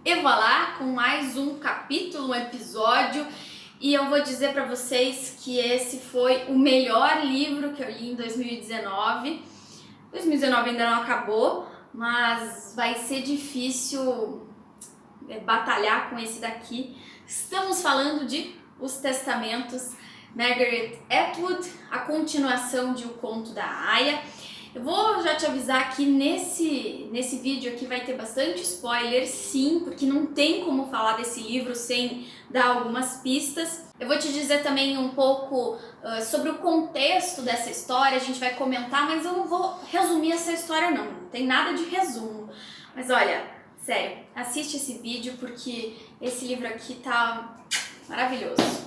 Evalá com mais um capítulo, um episódio, e eu vou dizer para vocês que esse foi o melhor livro que eu li em 2019. 2019 ainda não acabou, mas vai ser difícil batalhar com esse daqui. Estamos falando de Os Testamentos, Margaret Atwood, a continuação de O Conto da Aia. Eu vou já te avisar que nesse vídeo aqui vai ter bastante spoiler, sim, porque não tem como falar desse livro sem dar algumas pistas. Eu vou te dizer também um pouco sobre o contexto dessa história, a gente vai comentar, mas eu não vou resumir essa história não tem nada de resumo. Mas olha, sério, assiste esse vídeo porque esse livro aqui tá maravilhoso.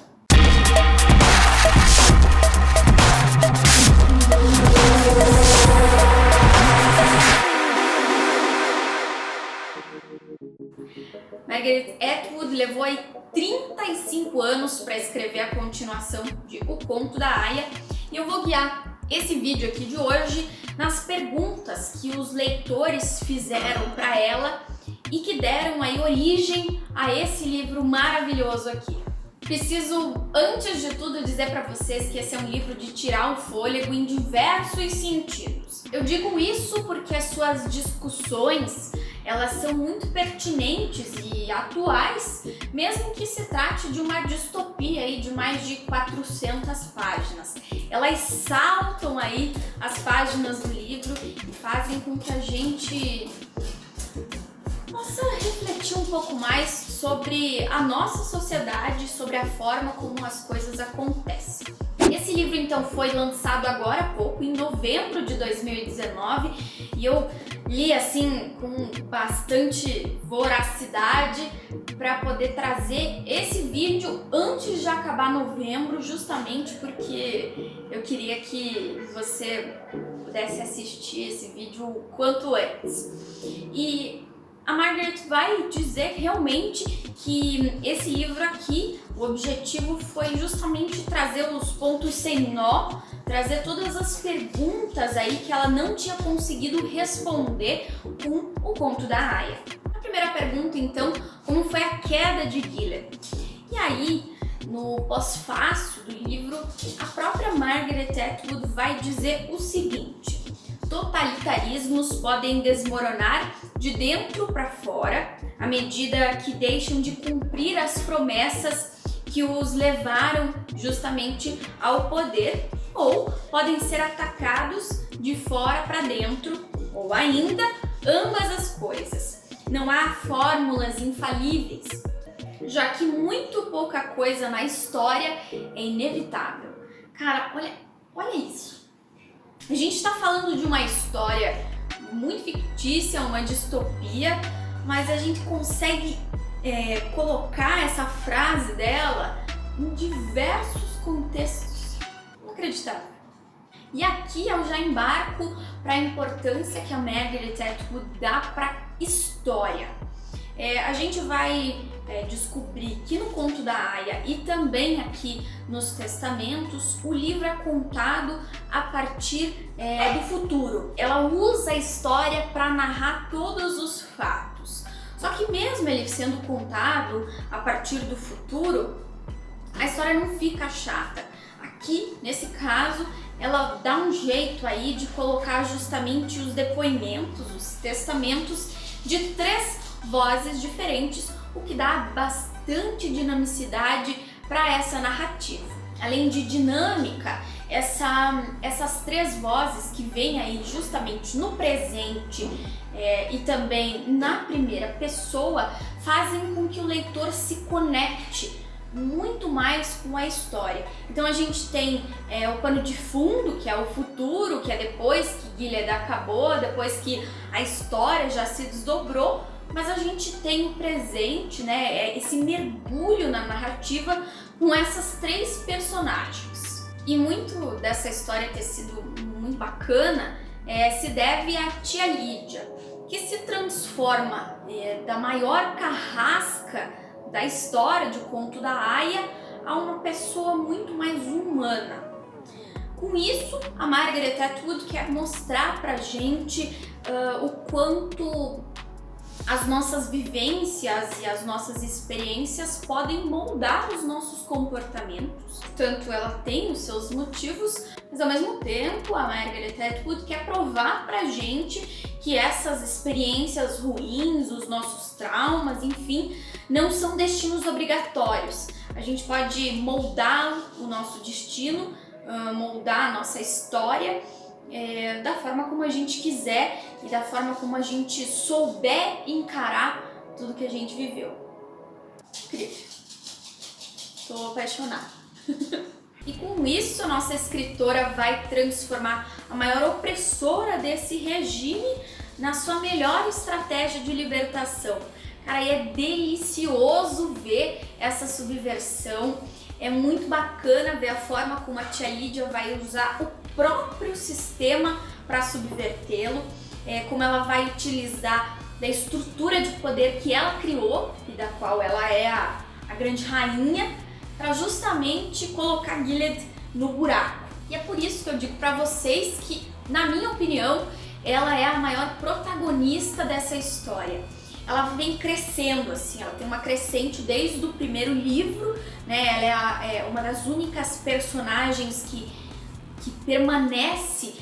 Margaret Atwood levou aí 35 anos para escrever a continuação de O Conto da Aia, e eu vou guiar esse vídeo aqui de hoje nas perguntas que os leitores fizeram para ela e que deram aí origem a esse livro maravilhoso aqui. Preciso, antes de tudo, dizer para vocês que esse é um livro de tirar o fôlego em diversos sentidos. Eu digo isso porque as suas discussões, elas são muito pertinentes e atuais, mesmo que se trate de uma distopia aí de mais de 400 páginas. Elas saltam aí as páginas do livro e fazem com que a gente possa refletir um pouco mais sobre a nossa sociedade, sobre a forma como as coisas acontecem. Esse livro então foi lançado agora há pouco, em novembro de 2019, e eu li assim com bastante voracidade para poder trazer esse vídeo antes de acabar novembro, justamente porque eu queria que você pudesse assistir esse vídeo o quanto antes. E a Margaret vai dizer realmente que esse livro aqui, o objetivo foi justamente trazer os pontos sem nó, trazer todas as perguntas aí que ela não tinha conseguido responder com O Conto da Aia. A primeira pergunta, então, como foi a queda de Gilead? E aí, no pós-fácio do livro, a própria Margaret Atwood vai dizer o seguinte: totalitarismos podem desmoronar de dentro para fora à medida que deixam de cumprir as promessas que os levaram justamente ao poder, ou podem ser atacados de fora para dentro, ou ainda ambas as coisas. Não há fórmulas infalíveis, já que muito pouca coisa na história é inevitável. Cara, olha isso. A gente está falando de uma história muito fictícia, uma distopia, mas a gente consegue colocar essa frase dela em diversos contextos. Inacreditável. E aqui eu já embarco para a importância que a Margaret Atwood dá para a história. A gente vai descobrir que no Conto da Aia e também aqui nos Testamentos, o livro é contado a partir do futuro. Ela usa a história para narrar todos os fatos. Só que mesmo ele sendo contado a partir do futuro, a história não fica chata. Aqui, nesse caso, ela dá um jeito aí de colocar justamente os depoimentos, os testamentos de 3 vozes diferentes, o que dá bastante dinamicidade para essa narrativa. Além de dinâmica, essas 3 vozes que vêm aí justamente no presente e também na primeira pessoa fazem com que o leitor se conecte muito mais com a história. Então a gente tem o pano de fundo, que é o futuro, que é depois que Gilead acabou, depois que a história já se desdobrou, mas a gente tem o presente, né, esse mergulho na narrativa com essas 3 personagens. E muito dessa história ter sido muito bacana se deve à tia Lídia, que se transforma da maior carrasca da história de O Conto da Aia a uma pessoa muito mais humana. Com isso, a Margaret Atwood quer mostrar pra gente o quanto as nossas vivências e as nossas experiências podem moldar os nossos comportamentos. Tanto ela tem os seus motivos, mas ao mesmo tempo a Margaret Atwood quer provar pra gente que essas experiências ruins, os nossos traumas, enfim, não são destinos obrigatórios. A gente pode moldar o nosso destino, moldar a nossa história da forma como a gente quiser e da forma como a gente souber encarar tudo que a gente viveu. Incrível. Tô apaixonada. E com isso, a nossa escritora vai transformar a maior opressora desse regime na sua melhor estratégia de libertação. Cara, e é delicioso ver essa subversão. É muito bacana ver a forma como a tia Lídia vai usar o próprio sistema para subvertê-lo, como ela vai utilizar da estrutura de poder que ela criou e da qual ela é a grande rainha, para justamente colocar Gilead no buraco. E é por isso que eu digo para vocês que, na minha opinião, ela é a maior protagonista dessa história. Ela vem crescendo, assim, ela tem uma crescente desde o primeiro livro, né? Ela é uma das únicas personagens que permanece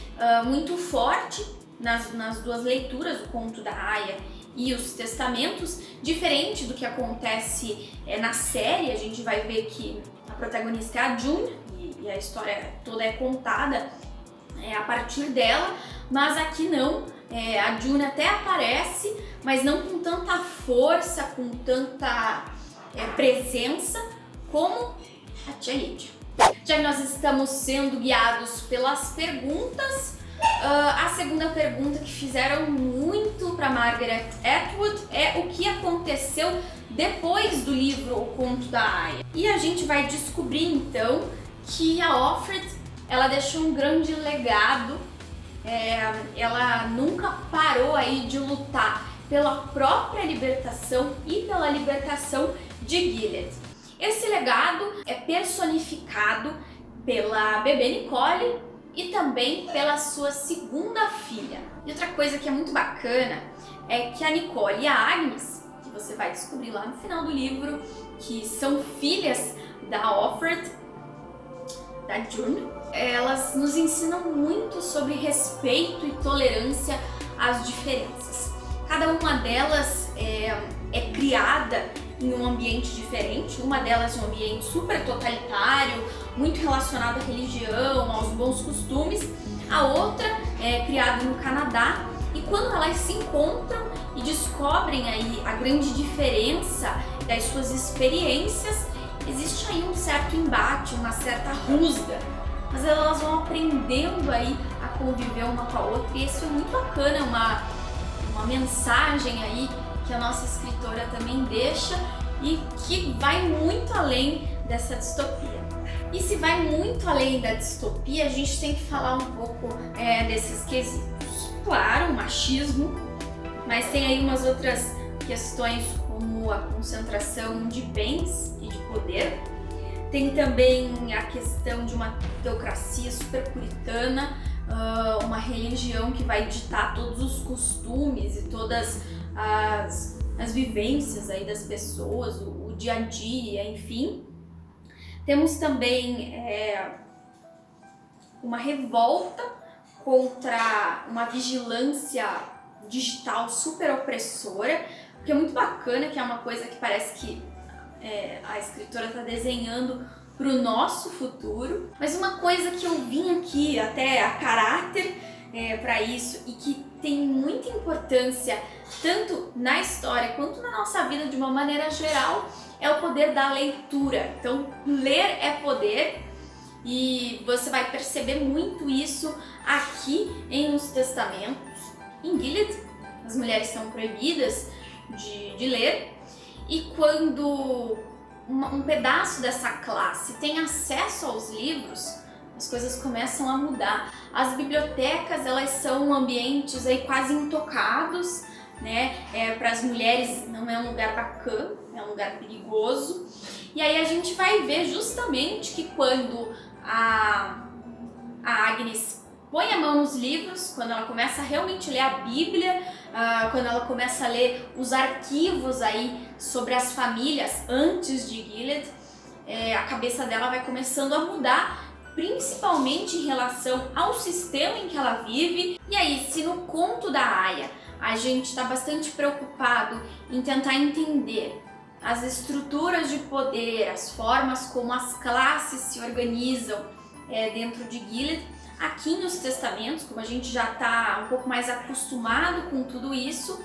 muito forte nas duas leituras, o Conto da Aia e os Testamentos, diferente do que acontece na série. A gente vai ver que a protagonista é a June e a história toda é contada a partir dela, mas aqui não. A June até aparece, mas não com tanta força, com tanta presença como a tia Lídia. Já que nós estamos sendo guiados pelas perguntas, a segunda pergunta que fizeram muito para Margaret Atwood é o que aconteceu depois do livro O Conto da Aia. E a gente vai descobrir então que a Offred, ela deixou um grande legado. Ela nunca parou aí de lutar pela própria libertação e pela libertação de Gilead. Esse legado é personificado pela bebê Nicole e também pela sua segunda filha. E outra coisa que é muito bacana é que a Nicole e a Agnes, que você vai descobrir lá no final do livro, que são filhas da Offred, da June, elas nos ensinam muito sobre respeito e tolerância às diferenças. Cada uma delas é criada em um ambiente diferente. Uma delas em um ambiente super totalitário, muito relacionado à religião, aos bons costumes. A outra é criada no Canadá, e quando elas se encontram e descobrem aí a grande diferença das suas experiências, existe aí um certo embate, uma certa rusga, mas elas vão aprendendo aí a conviver uma com a outra, e isso é muito bacana, uma mensagem aí que a nossa escritora também deixa e que vai muito além dessa distopia. E se vai muito além da distopia, a gente tem que falar um pouco desses quesitos. Claro, o machismo, mas tem aí umas outras questões como a concentração de bens e de poder. Tem também a questão de uma teocracia super puritana, uma religião que vai ditar todos os costumes e todas as vivências aí das pessoas, o dia a dia, enfim. Temos também uma revolta contra uma vigilância digital super opressora, porque é muito bacana, que é uma coisa que parece que a escritora está desenhando para o nosso futuro. Mas uma coisa que eu vim aqui até a caráter para isso, e que tem muita importância tanto na história quanto na nossa vida de uma maneira geral, é o poder da leitura. Então, ler é poder, e você vai perceber muito isso aqui em Os Testamentos. Em Gilead, as mulheres são proibidas de ler, e quando um pedaço dessa classe tem acesso aos livros, as coisas começam a mudar. As bibliotecas, elas são ambientes aí quase intocados, né? Para as mulheres não é um lugar bacana, é um lugar perigoso. E aí a gente vai ver justamente que quando a Agnes põe a mão nos livros, quando ela começa a realmente ler a Bíblia, quando ela começa a ler os arquivos aí sobre as famílias antes de Gilead, a cabeça dela vai começando a mudar, principalmente em relação ao sistema em que ela vive. E aí, se no conto da Aya a gente está bastante preocupado em tentar entender as estruturas de poder, as formas como as classes se organizam dentro de Gilead, aqui nos Testamentos, como a gente já está um pouco mais acostumado com tudo isso,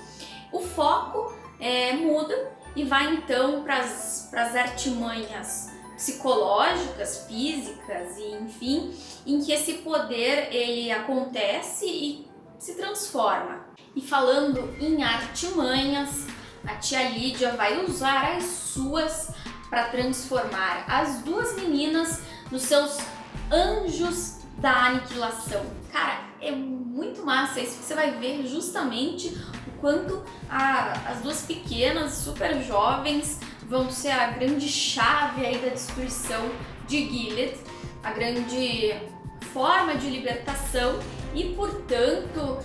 o foco muda e vai então para as artimanhas psicológicas, físicas e enfim, em que esse poder ele acontece e se transforma. E falando em artimanhas, a tia Lídia vai usar as suas para transformar as duas meninas nos seus anjos da aniquilação. Cara, é muito massa isso, que você vai ver justamente o quanto as duas pequenas, super jovens, vão ser a grande chave aí da destruição de Gilead, a grande forma de libertação e, portanto,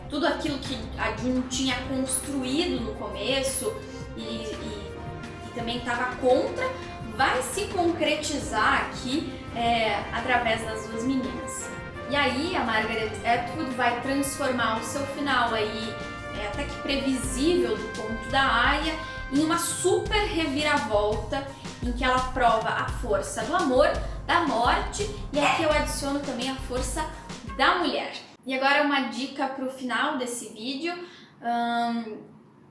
tudo aquilo que a June tinha construído no começo e também estava contra, vai se concretizar aqui através das duas meninas. E aí a Margaret Atwood vai transformar o seu final aí, até que previsível do conto da Aya, em uma super reviravolta em que ela prova a força do amor, da morte, e aqui eu adiciono também a força da mulher. E agora uma dica para o final desse vídeo,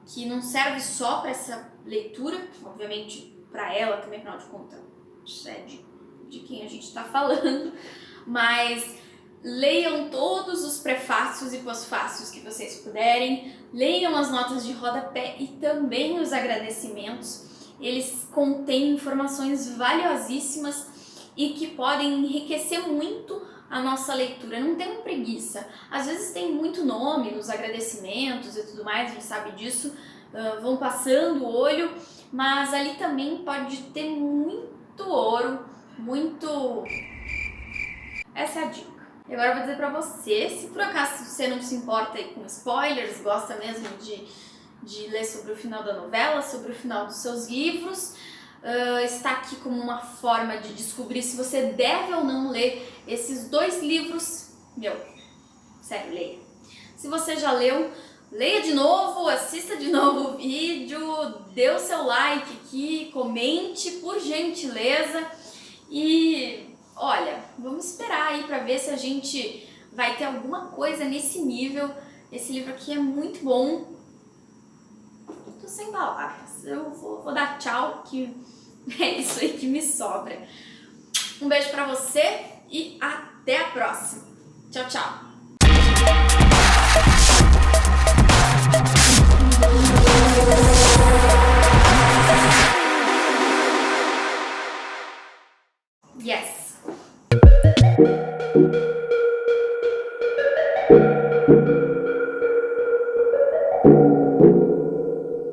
que não serve só para essa leitura, obviamente para ela também, afinal de contas, é de quem a gente está falando, mas leiam todos os prefácios e pós-fácios que vocês puderem, leiam as notas de rodapé e também os agradecimentos. Eles contêm informações valiosíssimas e que podem enriquecer muito a nossa leitura. Não tenham preguiça. Às vezes tem muito nome nos agradecimentos e tudo mais, a gente sabe disso, vão passando o olho, mas ali também pode ter muito ouro, muito... Essa é a dica. E agora eu vou dizer pra você, se por acaso você não se importa aí com spoilers, gosta mesmo de ler sobre o final da novela, sobre o final dos seus livros, está aqui como uma forma de descobrir se você deve ou não ler esses dois livros. Sério, leia. Se você já leu, leia de novo, assista de novo o vídeo, dê o seu like aqui, comente, por gentileza. E olha, vamos esperar aí para ver se a gente vai ter alguma coisa nesse nível. Esse livro aqui é muito bom. Tô sem palavras, eu vou dar tchau, que é isso aí que me sobra. Um beijo pra você e até a próxima. Tchau, tchau. Yes.